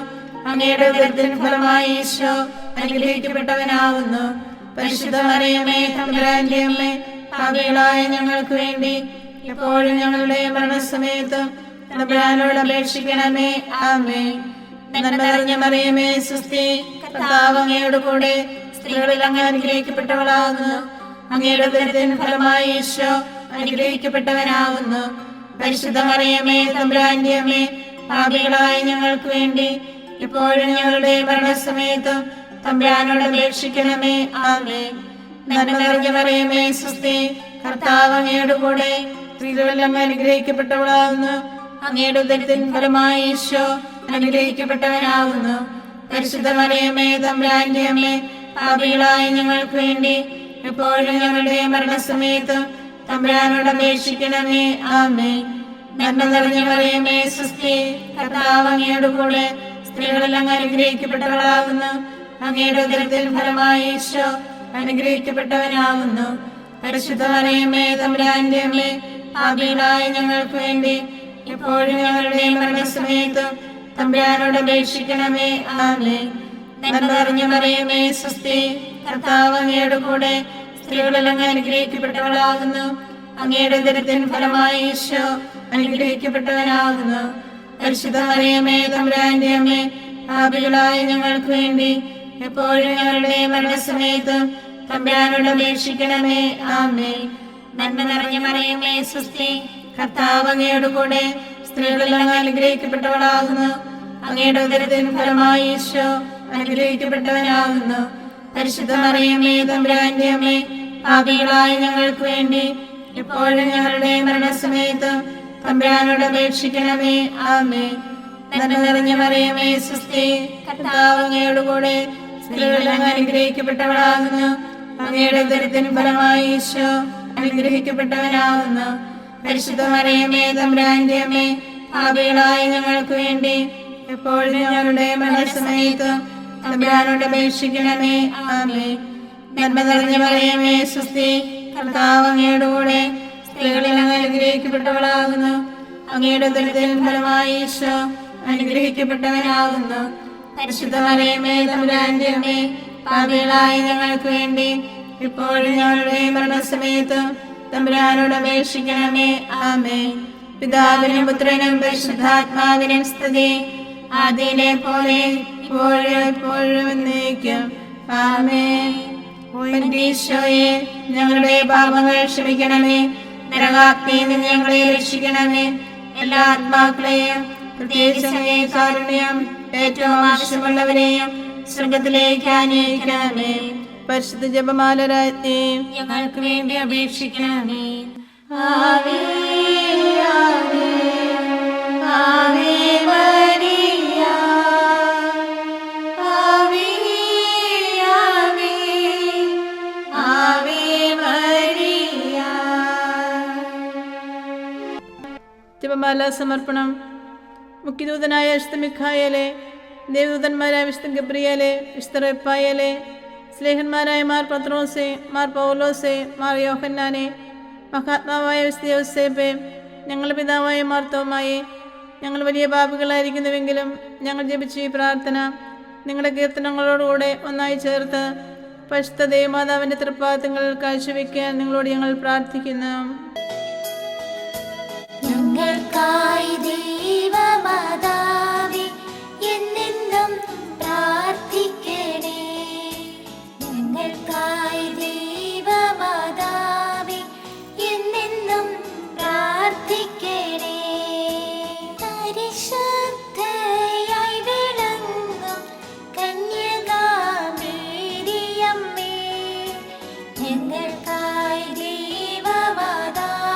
Speaker 2: അങ്ങയുടെ ഉദരത്തിൻ ഫലമായി ഈശോ അനുഗ്രഹിക്കപ്പെട്ടവനാകുന്നു. പരിശുദ്ധ മറിയമേ തമ്പുരാന്റെ അമ്മേ, പാപികളായ ഞങ്ങൾക്ക് വേണ്ടി എപ്പോഴും ഞങ്ങളുടെ മരണസമയത്തും തമ്പുരാനോട് അപേക്ഷിക്കണമേ. ആമേൻ. നന്മ നിറഞ്ഞ മറിയമേ സ്വസ്തി, കർത്താവ് അങ്ങയുടെ കൂടെ സ്ത്രീകളെല്ലാം അനുഗ്രഹിക്കപ്പെട്ടവളാകുന്നു. അങ്ങയുടെ ഉദരത്തിൻ ഫലമായി ഈശോ അനുഗ്രഹിക്കപ്പെട്ടവനാകുന്നു. പരിശുദ്ധ മറിയമേ തമ്പുരാന്റെ അമ്മേ, പാപികളായ ഞങ്ങൾക്ക് വേണ്ടി ഇപ്പോഴും ഞങ്ങളുടെ മരണസമയത്തും തമ്പുരാനോട് അപേക്ഷിക്കണമേ. ആമേൻ. നന്മ നിറഞ്ഞ മറിയമേ സ്വസ്തി, കർത്താവ് അങ്ങയുടെ കൂടെ സ്ത്രീകളെല്ലാം അനുഗ്രഹിക്കപ്പെട്ടവളാകുന്നു. അങ്ങയുടെ ഉദരത്തിൻ ഫലമായി ഈശോ അനുഗ്രഹിക്കപ്പെട്ടവനാകുന്നു. പരിശുദ്ധ മറിയമേ തമ്പുരാന്റെ അമ്മേ, പാപികളായ ഞങ്ങൾക്ക് വേണ്ടി എപ്പോഴും ഞങ്ങളുടെ മരണസമയത്ത് തമ്പുരാനോട് അപേക്ഷിക്കണമേ. ആമേൻ. നന്മ നിറഞ്ഞ മറിയമേ, സ്വസ്തി, കർത്താവ് അങ്ങയുടെ കൂടെ സ്ത്രീകളെല്ലാം അനുഗ്രഹിക്കപ്പെട്ടവളാകുന്നു. അങ്ങയുടെ ഉദരത്തിൻ ഫലമായി ഈശോ അനുഗ്രഹിക്കപ്പെട്ടവനാകുന്നു. പരിശുദ്ധ മറിയമേ, തമ്പുരാന്റെ അമ്മേ, പാപികളായ ഞങ്ങൾക്ക് വേണ്ടി എപ്പോഴും ഞങ്ങളുടെ മരണസമയത്ത് തമ്പുരാനോട് അപേക്ഷിക്കണമേ. ആമേൻ. നന്മ നിറഞ്ഞ മറിയമേ, സ്വസ്തി, കർത്താവ് അങ്ങയുടെ കൂടെ സ്ത്രീകളെല്ലാം അനുഗ്രഹിക്കപ്പെട്ടവളാകുന്നു. അങ്ങയുടെ ഉദരത്തിൻ ഫലമായി ഈശോ അനുഗ്രഹിക്കപ്പെട്ടവനാകുന്നു. പരിശുദ്ധ മറിയമേ, തമ്പുരാന്റെ അമ്മേ, പാപികളായ ഞങ്ങൾക്ക് വേണ്ടി എപ്പോഴും ഞങ്ങളുടെ മരണസമയത്ത് തമ്പുരാനോട് അപേക്ഷിക്കണമേ. ആമേൻ. നന്മ നിറഞ്ഞ മറിയമേ, സ്വസ്തി, കർത്താവ് അങ്ങയുടെ കൂടെ സ്ത്രീകളെല്ലാം അനുഗ്രഹിക്കപ്പെട്ടവളാകുന്നു. അങ്ങയുടെ ഉദരത്തിൻ ഫലമായി ഈശോ അനുഗ്രഹിക്കപ്പെട്ടവനാകുന്നു. പരിശുദ്ധ മറിയമേ, തമ്പുരാന്റെ അമ്മേ, പാപികളായ ഞങ്ങൾക്ക് വേണ്ടി എപ്പോഴും ഞങ്ങളുടെ മരണസമയത്ത് തമ്പുരാനോട് അപേക്ഷിക്കണമേ. ആമേൻ. നന്മ നിറഞ്ഞ മറിയമേ, സ്വസ്തി, കർത്താവ് അങ്ങയുടെ കൂടെ സ്ത്രീകളെല്ലാം അനുഗ്രഹിക്കപ്പെട്ടവളാകുന്നു. അങ്ങയുടെ ഉദരത്തിൻ ഫലമായി ഈശോ അനുഗ്രഹിക്കപ്പെട്ടവനാകുന്നു. പരിശുദ്ധ മറിയമേ, തമ്പുരാന്റെ അമ്മേ, പാപികളായ ഞങ്ങൾക്ക് വേണ്ടി എപ്പോഴും ഞങ്ങളുടെ മരണസമയത്ത് തമ്പുരാനോട് അപേക്ഷിക്കണമേ. ആമേൻ. നന്മ നിറഞ്ഞ മറിയമേ, സ്വസ്തി, കർത്താവ് അങ്ങയുടെ കൂടെ സ്ത്രീകളെല്ലാം അനുഗ്രഹിക്കപ്പെട്ടവളാകുന്നു. അങ്ങയുടെ ഉദരത്തിൻ ഫലമായി ഈശോ അനുഗ്രഹിക്കപ്പെട്ടവനാകുന്നു. പരിശുദ്ധ മറിയമേ, തമ്പുരാന്റെ അമ്മേ, പാപികളായ ഞങ്ങൾക്ക് വേണ്ടി ഇപ്പോഴും ഞങ്ങളുടെ മരണസമയത്ത് തമ്പുരാനോട് അപേക്ഷിക്കണമേ. ആമേൻ. പിതാവിനും പുത്രനും പരിശുദ്ധാത്മാവിനും സ്തുതി, ആദിയിലെ പോലെ ഇപ്പോഴും എപ്പോഴും എന്നേക്കും. ആമേൻ. ഈശോയെ, ഞങ്ങളുടെ പാപങ്ങൾ ക്ഷമിക്കണമേ. നരകാഗ്നിയിൽ നിന്ന് ഞങ്ങളെ രക്ഷിക്കണമേ. എല്ലാ ആത്മാക്കളെയും, പ്രത്യേകിച്ച് അങ്ങേ കാരുണ്യം ഏറ്റവും ആവശ്യമുള്ളവരെയും സ്വർഗത്തിലേക്ക് ആനയിക്കണമേ.
Speaker 1: പരിശുദ്ധ ജപമാല രാജ്ഞി,
Speaker 2: ഞങ്ങൾക്ക് വേണ്ടി അപേക്ഷിക്കണമേ. ആവേ ആവേ ആവേ മരിയ, ആവേ ആവേ ആവേ മരിയ.
Speaker 1: ജപമാല സമർപ്പണം. മുഖ്യദൂതനായ വിശുദ്ധ മിഖായേലെ, ദേവദൂതന്മാരായ വിശുദ്ധ ഗബ്രിയേലെ, വിശുദ്ധ റഫായേലെ, സ്ലേഹന്മാരായ മാർ പത്രോസെ, മാർ പൗലോസെ, മാർ യോഹന്നാനെ, മഹാത്മാവായ വിശുദ്ധ യോസേപ്പെ, ഞങ്ങളുടെ പിതാവായ മാർ തോമായെ, ഞങ്ങൾ വലിയ പാപികളായിരിക്കുന്നുവെങ്കിലും ഞങ്ങൾ ജപിച്ച ഈ പ്രാർത്ഥന നിങ്ങളുടെ കീർത്തനങ്ങളോടുകൂടെ ഒന്നായി ചേർത്ത് പരിശുദ്ധ ദേവമാതാവിൻ്റെ തൃപ്പാദങ്ങളിൽ കാഴ്ചവെക്കാൻ നിങ്ങളോട് ഞങ്ങൾ പ്രാർത്ഥിക്കുന്നു.
Speaker 4: ഞങ്ങൾക്കായി ദൈവമാതാവേ എന്നെന്നും പ്രാർത്ഥിക്കണേ. ഞങ്ങൾക്കായി ദൈവമാതാവേ എന്നെന്നും പ്രാർത്ഥിക്കണേ. പരിശുദ്ധയായി വിളങ്ങും കന്യകാമേരിയമ്മേ, ഞങ്ങൾക്കായി ദൈവമാതാവേ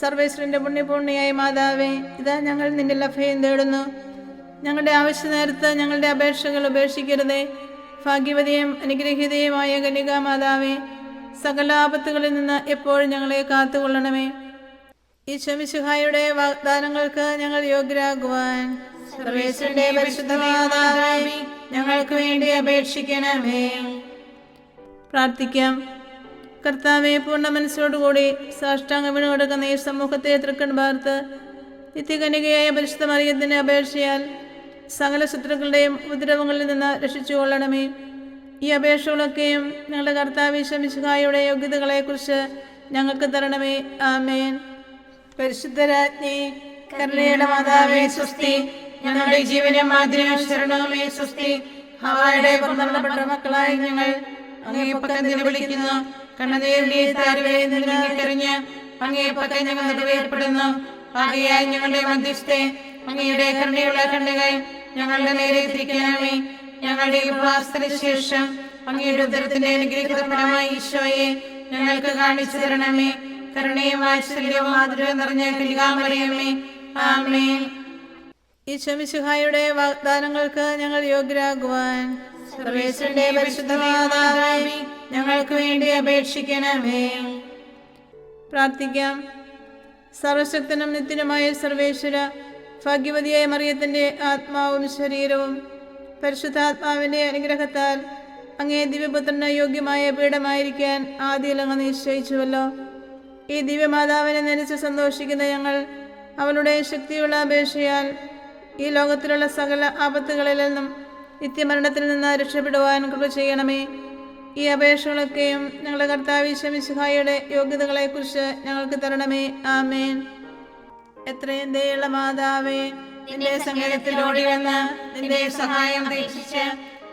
Speaker 1: സർവേശ്വരന്റെ പുണ്യപൂർണിയായ മാതാവേ, ഇതാ ഞങ്ങൾ നിന്റെ അഭയം തേടുന്നു. ഞങ്ങളുടെ ആവശ്യ നേരത്ത് ഞങ്ങളുടെ അപേക്ഷകൾ ഉപേക്ഷിക്കരുതേ. ഭാഗ്യവതിയും അനുഗ്രഹീതയുമായ കന്യകാ മാതാവേ, സകല ആപത്തുകളിൽ നിന്ന് എപ്പോഴും ഞങ്ങളെ കാത്തുകൊള്ളണമേ. ഈശോ മിശിഹായുടെ വാഗ്ദാനങ്ങൾക്ക് ഞങ്ങൾ യോഗ്യരാകുവാൻ സർവേശ്വരന്റെ പരിശുദ്ധ മാതാവേ, ഞങ്ങൾക്ക് വേണ്ടി അപേക്ഷിക്കണമേ. പ്രാർത്ഥിക്കാം. കർത്താവെ, പൂർണ്ണ മനസ്സോടുകൂടി സാഷ്ടാംഗം വീണുകൊടുക്കുന്ന ഈ സമൂഹത്തെ തൃക്കൺ പാർത്ത് നിത്യകന്യകയായ പരിശുദ്ധ മറിയത്തിന്റെ അപേക്ഷയാൽ സകല ശത്രുക്കളുടെയും ഉപദ്രവങ്ങളിൽ നിന്ന് രക്ഷിച്ചുകൊള്ളണമേ. ഈ അപേക്ഷകളൊക്കെയും ഞങ്ങളുടെ കർത്താവ് ഈശോ മിശിഹായുടെ യോഗ്യതകളെക്കുറിച്ച് ഞങ്ങൾക്ക് തരണമേ. ആമേൻ. പരിശുദ്ധരാജ്ഞി, കരുണയുടെ മാതാവേ സ്വസ്തി. ഞങ്ങളുടെ ജീവനും മാതിരിയും ശരണവുമേ സ്വസ്തി. ഹവ്വായുടെ പുറന്തള്ളപ്പെട്ട മക്കളായി ഞങ്ങൾ അങ്ങേ പക്കം വിളിക്കുന്നു. കണ്ണുനീരിന്റെ താരുവരെ നിന്നിക്കറിഞ്ഞ് അങ്ങേ പക്കം ഞങ്ങൾ നിറവേർപ്പെടുന്നു. ആകയാൽ ഞങ്ങളുടെ മധ്യസ്ഥെ അങ്ങയുടെ കരുണയുള്ള കണ്ണുകൾ ഞങ്ങളുടെ നേരെ തിരിക്കണമേ. ഞങ്ങളുടെ ഉപവാസത്തിന് ശേഷം അങ്ങയുടെ ഉദരത്തിന്റെ അനുഗ്രഹിത ഫലമായ ഈശോയെ ഞങ്ങൾക്ക് കാണിച്ചു തരണമേ. കരുണയും വാത്സല്യവും മാധുര്യവും നിറഞ്ഞ കന്യകാമറിയമേ, ആമേൻ. ഈശോ മിശിഹായുടെ വാഗ്ദാനങ്ങൾക്ക് ഞങ്ങൾ യോഗ്യരാകുവാൻ സർവേശ്വരന്റെ പരിശുദ്ധ മാതാവേ, ഞങ്ങൾക്ക് വേണ്ടി അപേക്ഷിക്കണമേ. പ്രാർത്ഥിക്കാം. സർവശക്തനും നിത്യനുമായ സർവേശ്വര, ഭാഗ്യവതിയായ മറിയത്തിന്റെ ആത്മാവും ശരീരവും പരിശുദ്ധാത്മാവിന്റെ അനുഗ്രഹത്താൽ അങ്ങേ ദിവ്യപുത്രന് യോഗ്യമായ പീഠമായിരിക്കാൻ ആദ്യം അങ്ങ് നിശ്ചയിച്ചുവല്ലോ. ഈ ദിവ്യമാതാവിനെ നനച്ച് സന്തോഷിക്കുന്ന ഞങ്ങൾ അവളുടെ ശക്തിയുള്ള അപേക്ഷയാൽ ഈ ലോകത്തിലുള്ള സകല ആപത്തുകളിൽ നിന്നും നിത്യമരണത്തിൽ നിന്ന് രക്ഷപ്പെടുവാൻ കൃപ ചെയ്യണമേ. ഈ അപേക്ഷകളൊക്കെയും ഞങ്ങളുടെ കർത്താവ് ഈശോ മിശിഹായുടെ യോഗ്യതകളെക്കുറിച്ച് ഞങ്ങൾക്ക് തരണമേ. ആമേൻ. എത്രയും ദയുള്ള മാതാവേ, നിന്റെ സങ്കേതത്തിൽ ഓടി വന്ന് നിന്റെ സഹായം അപേക്ഷിച്ച്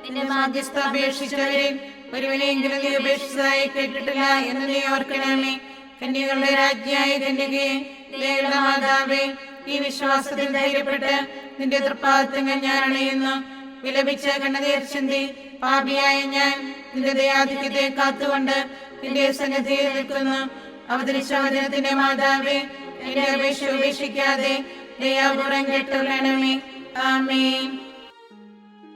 Speaker 1: നിന്റെ മാധ്യസ്ഥ അപേക്ഷിച്ചവരിൽ ഒരുവനെയെങ്കിലും നീ ഉപേക്ഷിച്ചതായി കേട്ടിട്ടില്ല എന്ന് നീ ഓർക്കണമേ. കന്യകളുടെ രാജ്ഞിയായ കന്യകയെ, ദയുള്ള മാതാവേ, ഈ വിശ്വാസത്തിൽ ധൈര്യപ്പെട്ട് നിന്റെ തൃപ്പാദത്തങ്ങൾ ഞാൻ അണയുന്നു. വിലപിച്ച് കണ്ണുനീർ ചിന്തി പാപിയായ ഞാൻ നിന്റെ ദയാധിക്യത്തെ കാത്തുകൊണ്ട് നിന്റെ സന്നിധിയിൽ നിൽക്കുന്നു. അവതരിച്ച വചനത്തിന്റെ മാതാവേ, എന്റെ അപേക്ഷ ഉപേക്ഷിക്കാതെ ദയാപൂർവം കേട്ടുകൊള്ളണമേ. ആമേൻ.